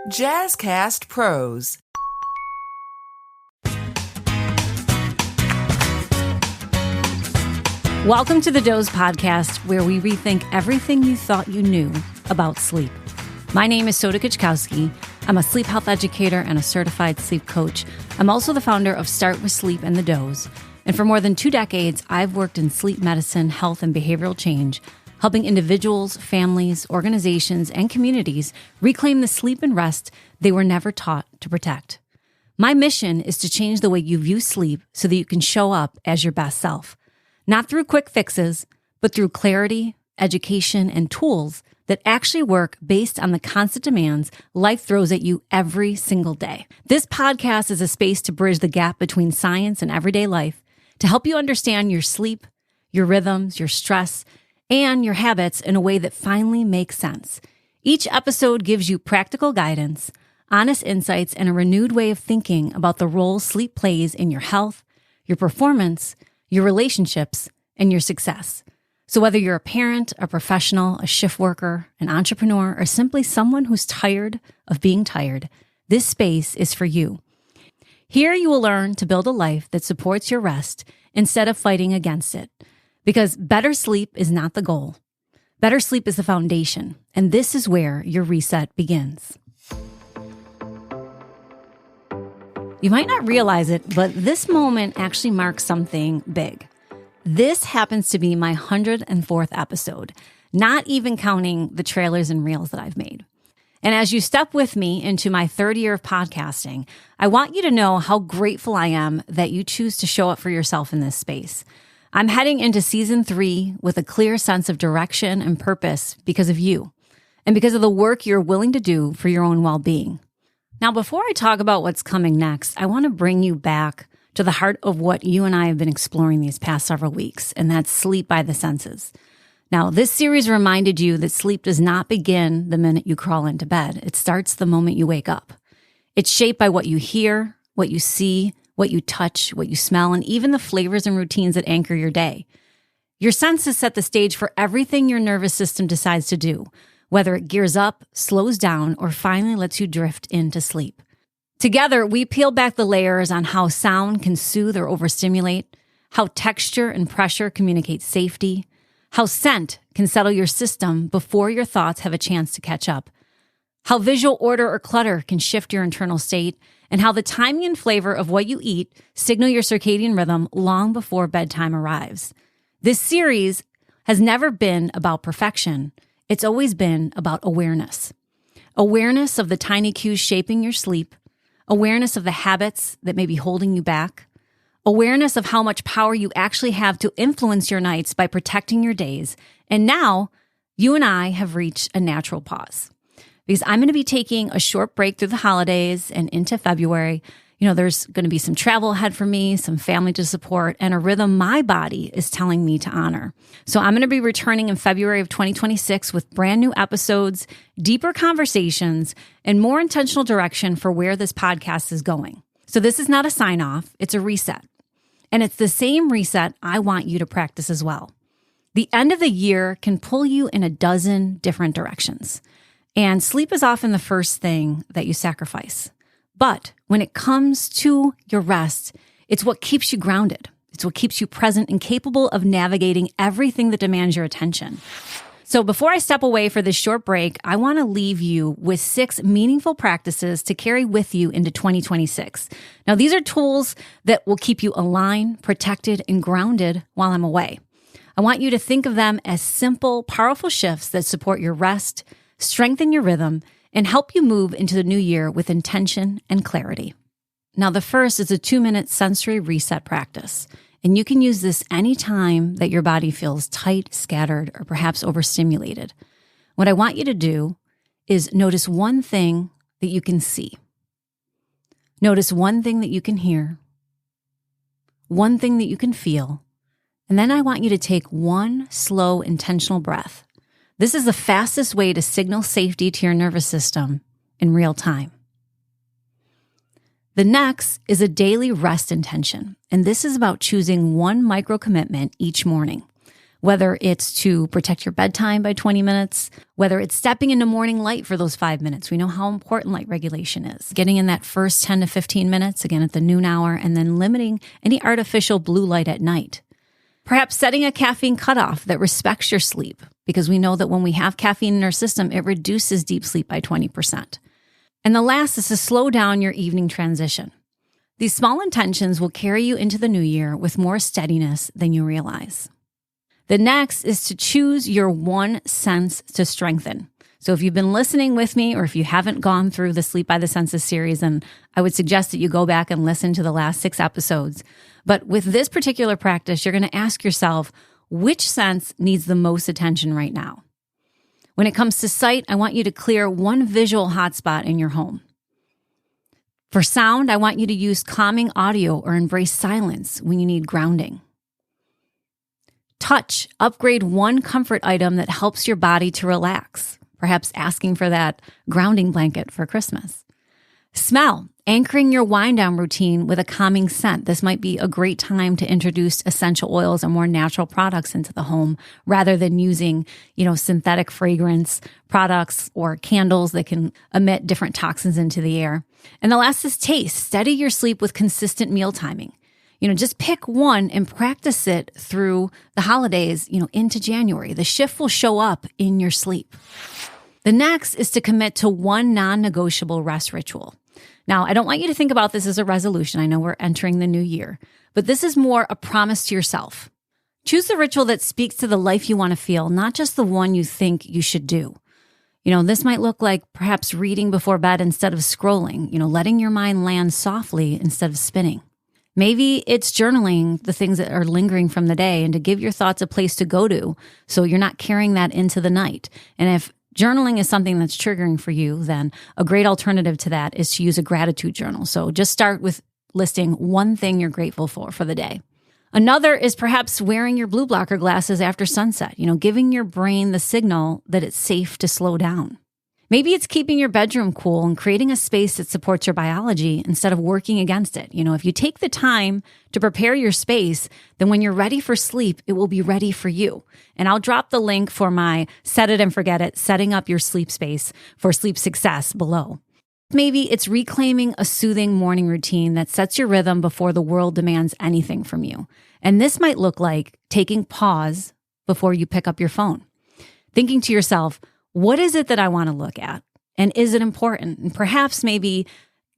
Jazzcast Pros. Welcome to the Doze Podcast, where we rethink everything you thought you knew about sleep. My name is Soda Kuczkowski. I'm a sleep health educator and a certified sleep coach. I'm also the founder of Start With Sleep and The Doze. And for more than 2 decades, I've worked in sleep medicine, health, and behavioral change, helping individuals, families, organizations, and communities reclaim the sleep and rest they were never taught to protect. My mission is to change the way you view sleep so that you can show up as your best self. Not through quick fixes, but through clarity, education, and tools that actually work based on the constant demands life throws at you every single day. This podcast is a space to bridge the gap between science and everyday life, to help you understand your sleep, your rhythms, your stress, and your habits in a way that finally makes sense. Each episode gives you practical guidance, honest insights, and a renewed way of thinking about the role sleep plays in your health, your performance, your relationships, and your success. So whether you're a parent, a professional, a shift worker, an entrepreneur, or simply someone who's tired of being tired, this space is for you. Here you will learn to build a life that supports your rest instead of fighting against it. Because better sleep is not the goal. Better sleep is the foundation, and this is where your reset begins. You might not realize it, but this moment actually marks something big. This happens to be my 104th episode, not even counting the trailers and reels that I've made. And as you step with me into my 3rd year of podcasting, I want you to know how grateful I am that you choose to show up for yourself in this space. I'm heading into season 3 with a clear sense of direction and purpose because of you and because of the work you're willing to do for your own well-being. Now, before I talk about what's coming next, I want to bring you back to the heart of what you and I have been exploring these past several weeks, and that's sleep by the senses. Now, this series reminded you that sleep does not begin the minute you crawl into bed. It starts the moment you wake up. It's shaped by what you hear, what you see, what you touch, what you smell, and even the flavors and routines that anchor your day. Your senses set the stage for everything your nervous system decides to do, whether it gears up, slows down, or finally lets you drift into sleep. Together, we peel back the layers on how sound can soothe or overstimulate, how texture and pressure communicate safety, how scent can settle your system before your thoughts have a chance to catch up, how visual order or clutter can shift your internal state, and how the timing and flavor of what you eat signal your circadian rhythm long before bedtime arrives. This series has never been about perfection. It's always been about awareness. Awareness of the tiny cues shaping your sleep, awareness of the habits that may be holding you back, awareness of how much power you actually have to influence your nights by protecting your days. And now, you and I have reached a natural pause. Because I'm going to be taking a short break through the holidays and into February. There's going to be some travel ahead for me, some family to support, and a rhythm my body is telling me to honor. So I'm going to be returning in February of 2026 with brand new episodes, deeper conversations, and more intentional direction for where this podcast is going. So this is not a sign off, it's a reset. And it's the same reset I want you to practice as well. The end of the year can pull you in a dozen different directions. And sleep is often the first thing that you sacrifice. But when it comes to your rest, it's what keeps you grounded. It's what keeps you present and capable of navigating everything that demands your attention. So before I step away for this short break, I want to leave you with 6 meaningful practices to carry with you into 2026. Now, these are tools that will keep you aligned, protected, and grounded while I'm away. I want you to think of them as simple, powerful shifts that support your rest, strengthen your rhythm, and help you move into the new year with intention and clarity. Now, the first is a 2-minute sensory reset practice, and you can use this anytime that your body feels tight, scattered, or perhaps overstimulated. What I want you to do is notice one thing that you can see. Notice one thing that you can hear, one thing that you can feel, and then I want you to take one slow, intentional breath. This is the fastest way to signal safety to your nervous system in real time. The next is a daily rest intention, and this is about choosing one micro commitment each morning. whether it's to protect your bedtime by 20 minutes, whether it's stepping into morning light for those 5 minutes. We know how important light regulation is. Getting in that first 10 to 15 minutes, again at the noon hour, and then limiting any artificial blue light at night. Perhaps setting a caffeine cutoff that respects your sleep, because we know that when we have caffeine in our system, it reduces deep sleep by 20%. And the last is to slow down your evening transition. These small intentions will carry you into the new year with more steadiness than you realize. The next is to choose your one sense to strengthen. So if you've been listening with me, or if you haven't gone through the Sleep by the Senses series, then I would suggest that you go back and listen to the last 6 episodes. But with this particular practice, you're going to ask yourself, which sense needs the most attention right now? When it comes to sight, I want you to clear one visual hotspot in your home. For sound, I want you to use calming audio or embrace silence when you need grounding. Touch, upgrade one comfort item that helps your body to relax, perhaps asking for that grounding blanket for Christmas. Smell, anchoring your wind down routine with a calming scent. This might be a great time to introduce essential oils or more natural products into the home rather than using, synthetic fragrance products or candles that can emit different toxins into the air. And the last is taste. Steady your sleep with consistent meal timing. Just pick one and practice it through the holidays, into January. The shift will show up in your sleep. The next is to commit to one non-negotiable rest ritual. Now, I don't want you to think about this as a resolution. I know we're entering the new year, but this is more a promise to yourself. Choose the ritual that speaks to the life you want to feel, not just the one you think you should do. This might look like perhaps reading before bed instead of scrolling, letting your mind land softly instead of spinning. Maybe it's journaling the things that are lingering from the day and to give your thoughts a place to go to so you're not carrying that into the night. And if journaling is something that's triggering for you, then a great alternative to that is to use a gratitude journal. So just start with listing one thing you're grateful for the day. Another is perhaps wearing your blue blocker glasses after sunset, giving your brain the signal that it's safe to slow down. Maybe it's keeping your bedroom cool and creating a space that supports your biology instead of working against it. If you take the time to prepare your space, then when you're ready for sleep, it will be ready for you. And I'll drop the link for my Set It and Forget It, setting up your sleep space for sleep success below. Maybe it's reclaiming a soothing morning routine that sets your rhythm before the world demands anything from you. And this might look like taking pause before you pick up your phone, thinking to yourself, what is it that I want to look at? And is it important? And perhaps maybe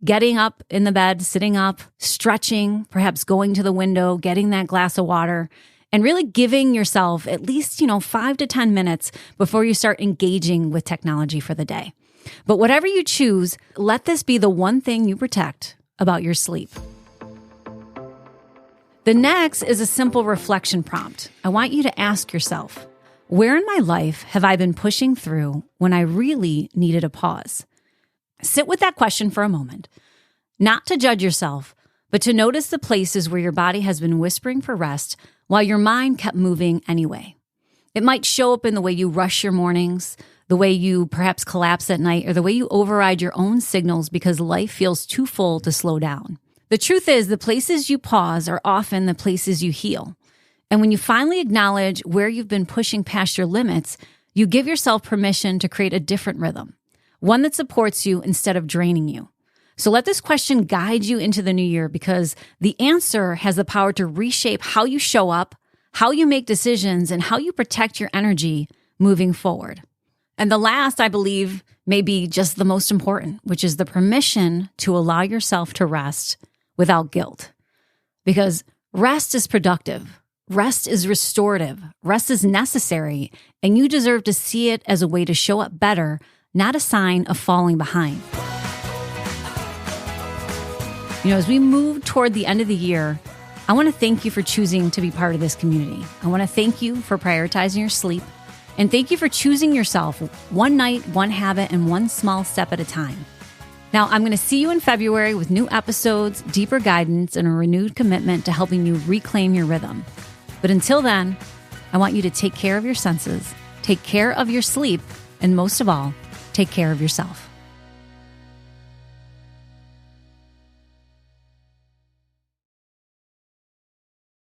getting up in the bed, sitting up, stretching, perhaps going to the window, getting that glass of water, and really giving yourself at least, 5 to 10 minutes before you start engaging with technology for the day. But whatever you choose, let this be the one thing you protect about your sleep. The next is a simple reflection prompt. I want you to ask yourself, where in my life have I been pushing through when I really needed a pause? Sit with that question for a moment, not to judge yourself, but to notice the places where your body has been whispering for rest while your mind kept moving anyway. It might show up in the way you rush your mornings, the way you perhaps collapse at night, or the way you override your own signals because life feels too full to slow down. The truth is, the places you pause are often the places you heal. And when you finally acknowledge where you've been pushing past your limits, you give yourself permission to create a different rhythm, one that supports you instead of draining you. So let this question guide you into the new year, because the answer has the power to reshape how you show up, how you make decisions, and how you protect your energy moving forward. And the last, I believe, may be just the most important, which is the permission to allow yourself to rest without guilt. Because rest is productive. Rest is restorative. Rest is necessary, and you deserve to see it as a way to show up better, not a sign of falling behind. As we move toward the end of the year, I want to thank you for choosing to be part of this community. I want to thank you for prioritizing your sleep, and thank you for choosing yourself one night, one habit, and one small step at a time. Now, I'm going to see you in February with new episodes, deeper guidance, and a renewed commitment to helping you reclaim your rhythm. But until then, I want you to take care of your senses, take care of your sleep, and most of all, take care of yourself.